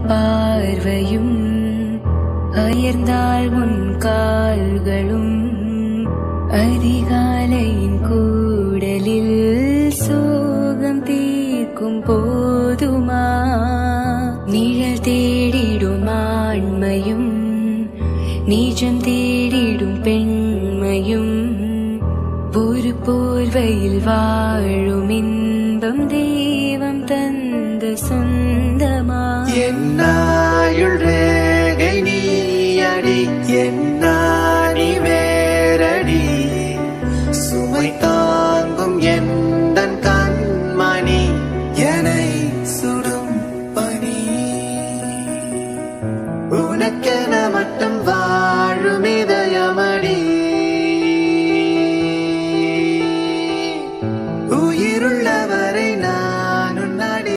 பார்வையும் அயர்ந்தால் உன் கால்களும் அதிகாலையின் கூடலில் சோகம் தீர்க்கும் போதுமா நிழல் தேடிடும் ஆண்மையும் நீச்சம் தேடிடும் பெண்மையும் ஒரு போர்வையில் வாழும் இன்பம் தெய்வம் தந்த சொந்தமா என்னாயுள் ரேகை நீயடி என்னானி வேரடி சுமை தாங்கும் எந்தன் கண்மணி என்னை